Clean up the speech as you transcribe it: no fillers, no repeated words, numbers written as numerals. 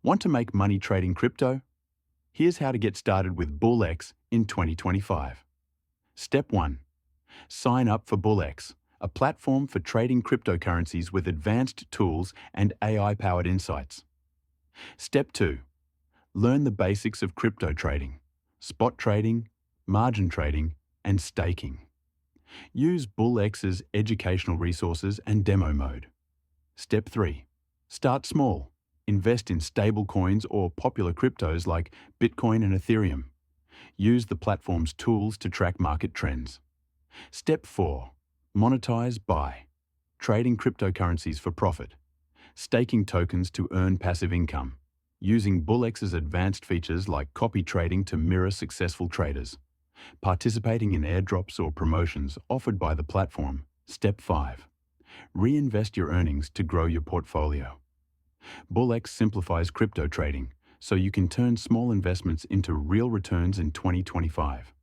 Want to make money trading crypto? Here's how to get started with BullX in 2025. Step 1. Sign up for BullX, a platform for trading cryptocurrencies with advanced tools and AI-powered insights. Step 2. Learn the basics of crypto trading, spot trading, margin trading, and staking. Use BullX's educational resources and demo mode. Step 3. Start small. Invest in stable coins or popular cryptos like Bitcoin and Ethereum. Use the platform's tools to track market trends. Step 4. Monetize by trading cryptocurrencies for profit, staking tokens to earn passive income, using BullX's advanced features like copy trading to mirror successful traders, participating in airdrops or promotions offered by the platform. Step 5. Reinvest your earnings to grow your portfolio. BullX simplifies crypto trading so you can turn small investments into real returns in 2025.